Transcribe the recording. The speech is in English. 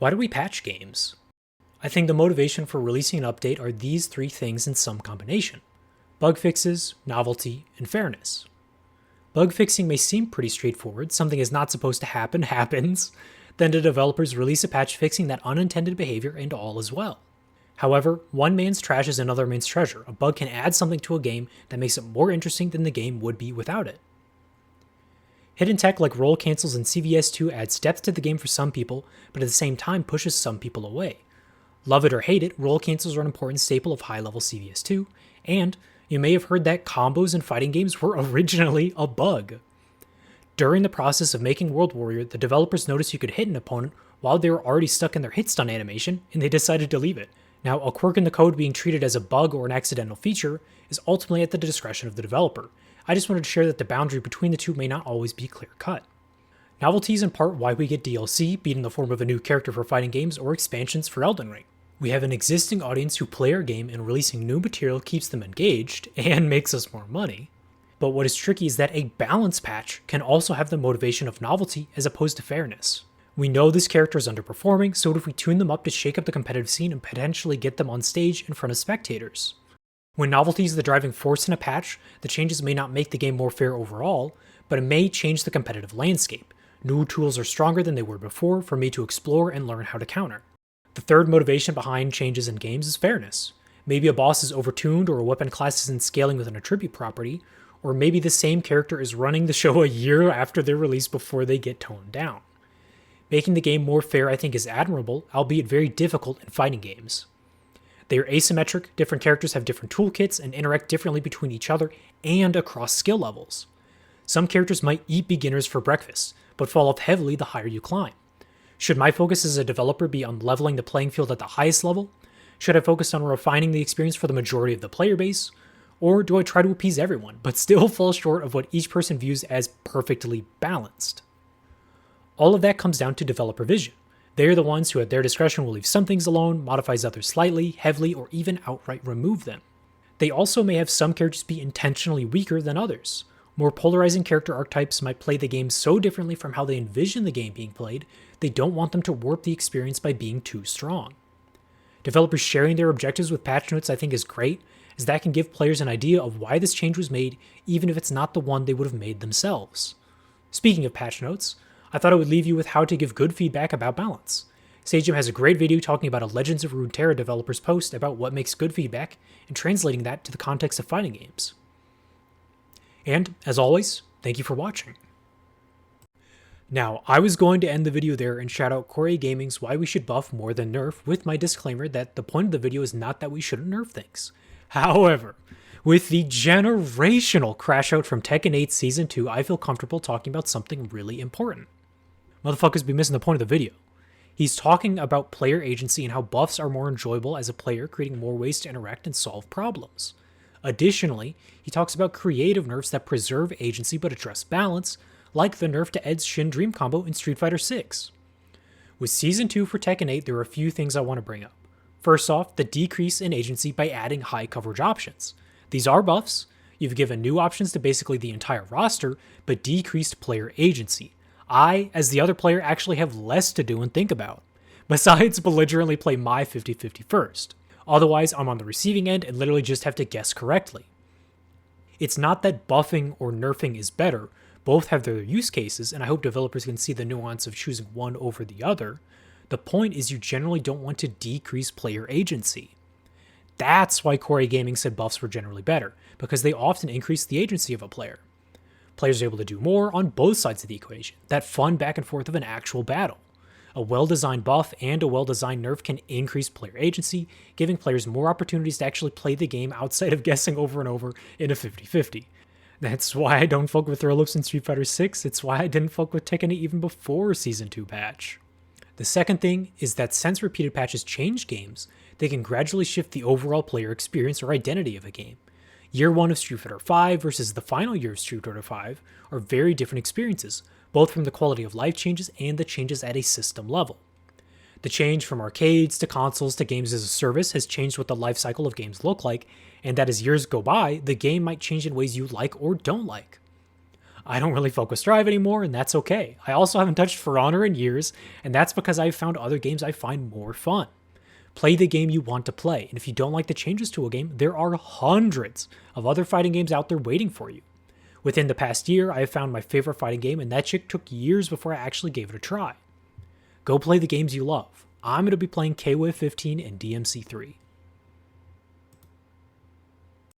Why do we patch games? I think the motivation for releasing an update are these three things in some combination: bug fixes, novelty, and fairness. Bug fixing may seem pretty straightforward. Something is not supposed to happen happens. Then the developers release a patch fixing that unintended behavior and all is well. However, one man's trash is another man's treasure. A bug can add something to a game that makes it more interesting than the game would be without it. Hidden tech like roll cancels in CVS2 adds depth to the game for some people, but at the same time pushes some people away. Love it or hate it, roll cancels are an important staple of high-level CVS2, and you may have heard that combos in fighting games were originally a bug. During the process of making World Warrior, the developers noticed you could hit an opponent while they were already stuck in their hit stun animation, and they decided to leave it. Now, a quirk in the code being treated as a bug or an accidental feature is ultimately at the discretion of the developer. I just wanted to share that the boundary between the two may not always be clear-cut. Novelty is in part why we get DLC, be it in the form of a new character for fighting games or expansions for Elden Ring. We have an existing audience who play our game, and releasing new material keeps them engaged and makes us more money. But what is tricky is that a balance patch can also have the motivation of novelty as opposed to fairness. We know this character is underperforming, so what if we tune them up to shake up the competitive scene and potentially get them on stage in front of spectators? When novelty is the driving force in a patch, the changes may not make the game more fair overall, but it may change the competitive landscape. New tools are stronger than they were before for me to explore and learn how to counter. The third motivation behind changes in games is fairness. Maybe a boss is overtuned, or a weapon class isn't scaling with an attribute property, or maybe the same character is running the show a year after their release before they get toned down. Making the game more fair I think is admirable, albeit very difficult in fighting games. They are asymmetric, different characters have different toolkits and interact differently between each other and across skill levels. Some characters might eat beginners for breakfast, but fall off heavily the higher you climb. Should my focus as a developer be on leveling the playing field at the highest level? Should I focus on refining the experience for the majority of the player base? Or do I try to appease everyone, but still fall short of what each person views as perfectly balanced? All of that comes down to developer vision. They are the ones who at their discretion will leave some things alone, modifies others slightly, heavily, or even outright remove them. They also may have some characters be intentionally weaker than others. More polarizing character archetypes might play the game so differently from how they envision the game being played, they don't want them to warp the experience by being too strong. Developers sharing their objectives with patch notes I think is great, as that can give players an idea of why this change was made, even if it's not the one they would have made themselves. Speaking of patch notes, I thought I would leave you with how to give good feedback about balance. Sagem has a great video talking about a Legends of Runeterra developer's post about what makes good feedback and translating that to the context of fighting games. And, as always, thank you for watching. Now, I was going to end the video there and shout out Corey Gaming's Why We Should Buff More Than Nerf with my disclaimer that the point of the video is not that we shouldn't nerf things. However, with the generational Crashout from Tekken 8 Season 2, I feel comfortable talking about something really important. Motherfuckers be missing the point of the video. He's talking about player agency and how buffs are more enjoyable as a player, creating more ways to interact and solve problems. Additionally, he talks about creative nerfs that preserve agency but address balance, like the nerf to Ed's Shin Dream combo in Street Fighter 6. With Season 2 for Tekken 8, there are a few things I want to bring up. First off, the decrease in agency by adding high coverage options. These are buffs. You've given new options to basically the entire roster, but decreased player agency. I, as the other player, actually have less to do and think about, besides belligerently play my 50-50 first. Otherwise, I'm on the receiving end and literally just have to guess correctly. It's not that buffing or nerfing is better, both have their use cases, and I hope developers can see the nuance of choosing one over the other. The point is you generally don't want to decrease player agency. That's why Corey Gaming said buffs were generally better, because they often increase the agency of a player. Players are able to do more on both sides of the equation, that fun back and forth of an actual battle. A well-designed buff and a well-designed nerf can increase player agency, giving players more opportunities to actually play the game outside of guessing over and over in a 50-50. That's why I don't fuck with throw-ups in Street Fighter 6, it's why I didn't fuck with Tekken 8 even before Season 2 patch. The second thing is that since repeated patches change games, they can gradually shift the overall player experience or identity of a game. Year 1 of Street Fighter V versus the final year of Street Fighter V are very different experiences, both from the quality of life changes and the changes at a system level. The change from arcades to consoles to games as a service has changed what the life cycle of games look like, and that as years go by, the game might change in ways you like or don't like. I don't really fuck with Strive anymore, and that's okay. I also haven't touched For Honor in years, and that's because I've found other games I find more fun. Play the game you want to play, and if you don't like the changes to a game, there are hundreds of other fighting games out there waiting for you. Within the past year, I have found my favorite fighting game, and that shit took years before I actually gave it a try. Go play the games you love. I'm going to be playing KOF 15 and DMC 3.